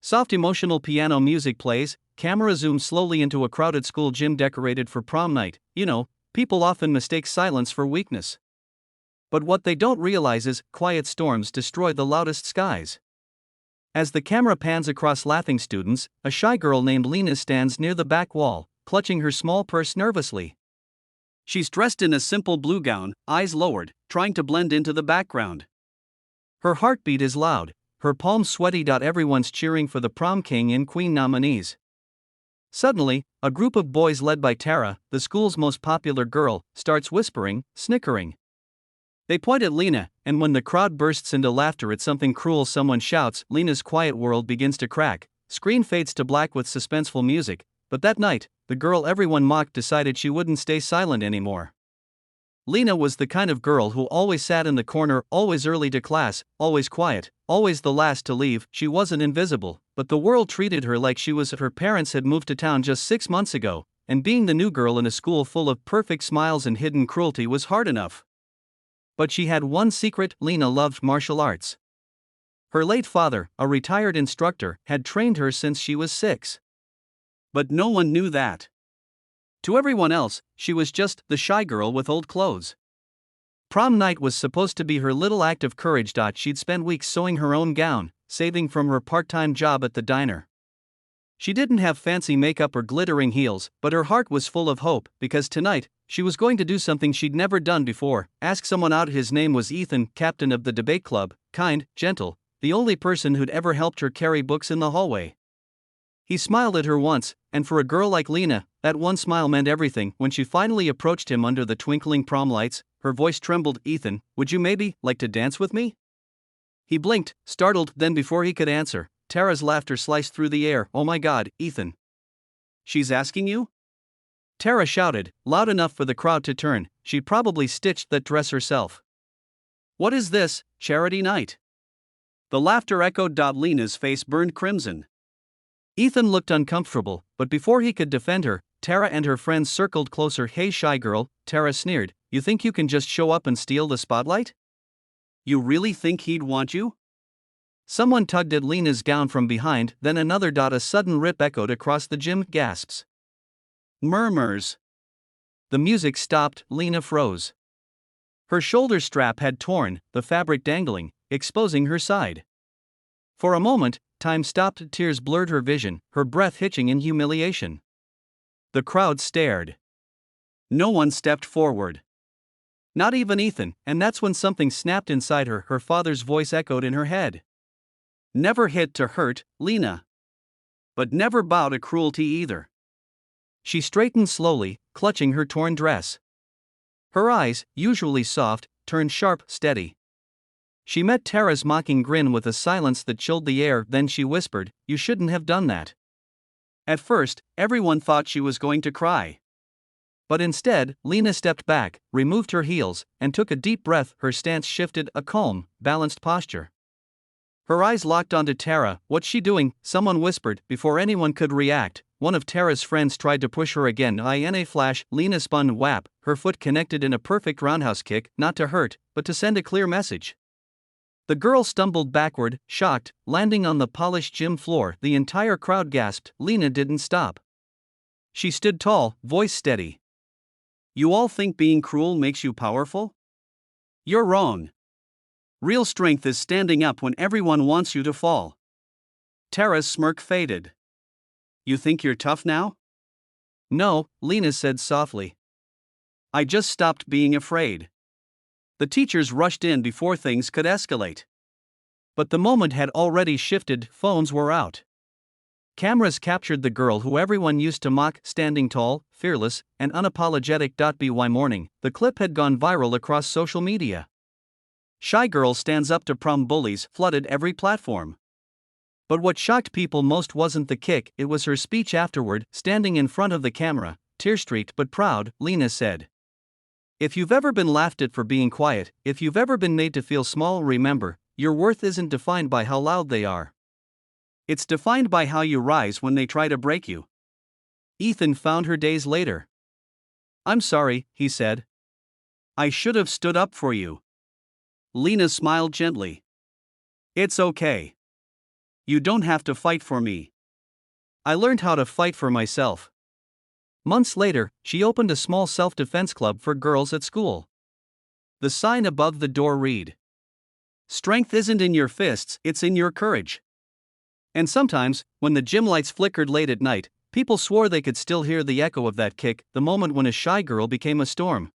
Soft emotional piano music plays, camera zooms slowly into a crowded school gym decorated for prom night. People often mistake silence for weakness. But what they don't realize is, quiet storms destroy the loudest skies. As the camera pans across laughing students, a shy girl named Lena stands near the back wall, clutching her small purse nervously. She's dressed in a simple blue gown, eyes lowered, trying to blend into the background. Her heartbeat is loud, her palms sweaty. Everyone's cheering for the prom king and queen nominees. Suddenly, a group of boys led by Tara, the school's most popular girl, starts whispering, snickering. They point at Lena, and when the crowd bursts into laughter at something cruel, someone shouts. Lena's quiet world begins to crack. Screen fades to black with suspenseful music, but that night, the girl everyone mocked decided she wouldn't stay silent anymore. Lena was the kind of girl who always sat in the corner, always early to class, always quiet, always the last to leave. She wasn't invisible, but the world treated her like she was. Her parents had moved to town just 6 months ago, and being the new girl in a school full of perfect smiles and hidden cruelty was hard enough. But she had one secret: Lena loved martial arts. Her late father, a retired instructor, had trained her since she was 6. But no one knew that. To everyone else, she was just the shy girl with old clothes. Prom night was supposed to be her little act of courage. She'd spent weeks sewing her own gown, saving from her part-time job at the diner. She didn't have fancy makeup or glittering heels, but her heart was full of hope, because tonight, she was going to do something she'd never done before: ask someone out. His name was Ethan, captain of the debate club, kind, gentle, the only person who'd ever helped her carry books in the hallway. He smiled at her once, and for a girl like Lena, that one smile meant everything. When she finally approached him under the twinkling prom lights, her voice trembled. "Ethan, would you maybe like to dance with me?" He blinked, startled, then before he could answer, Tara's laughter sliced through the air. "Oh my God, Ethan. She's asking you?" Tara shouted, loud enough for the crowd to turn. She'd probably stitched that dress herself. "What is this, charity night?" The laughter echoed. Lena's face burned crimson. Ethan looked uncomfortable, but before he could defend her, Tara and her friends circled closer. "Hey shy girl," Tara sneered, "you think you can just show up and steal the spotlight? You really think he'd want you?" Someone tugged at Lena's gown from behind, then another. A sudden rip echoed across the gym. Gasps. Murmurs. The music stopped. Lena froze. Her shoulder strap had torn, the fabric dangling, exposing her side. For a moment, time stopped. Tears blurred her vision, her breath hitching in humiliation. The crowd stared. No one stepped forward. Not even Ethan, and that's when something snapped inside her. Her father's voice echoed in her head. "Never hit to hurt, Lena. But never bow to cruelty either." She straightened slowly, clutching her torn dress. Her eyes, usually soft, turned sharp, steady. She met Tara's mocking grin with a silence that chilled the air. Then she whispered, "You shouldn't have done that." At first, everyone thought she was going to cry. But instead, Lena stepped back, removed her heels, and took a deep breath. Her stance shifted, a calm, balanced posture. Her eyes locked onto Tara. "What's she doing?" someone whispered. Before anyone could react, one of Tara's friends tried to push her again. In a flash, Lena spun, whap, her foot connected in a perfect roundhouse kick, not to hurt, but to send a clear message. The girl stumbled backward, shocked, landing on the polished gym floor. The entire crowd gasped. Lena didn't stop. She stood tall, voice steady. "You all think being cruel makes you powerful? You're wrong. Real strength is standing up when everyone wants you to fall." Tara's smirk faded. "You think you're tough now?" "No," Lena said softly. "I just stopped being afraid." The teachers rushed in before things could escalate. But the moment had already shifted. Phones were out. Cameras captured the girl who everyone used to mock, standing tall, fearless, and unapologetic. By morning, the clip had gone viral across social media. "Shy girl stands up to prom." Bullies flooded every platform. But what shocked people most wasn't the kick, it was her speech afterward. Standing in front of the camera, tear-streaked but proud, Lena said, "If you've ever been laughed at for being quiet, if you've ever been made to feel small, remember, your worth isn't defined by how loud they are. It's defined by how you rise when they try to break you." Ethan found her days later. "I'm sorry," he said. "I should have stood up for you." Lena smiled gently. "It's okay. You don't have to fight for me. I learned how to fight for myself. Months later, she opened a small self-defense club for girls at school. The sign above the door read, "Strength isn't in your fists, it's in your courage." And sometimes, when the gym lights flickered late at night, people swore they could still hear the echo of that kick, the moment when a shy girl became a storm.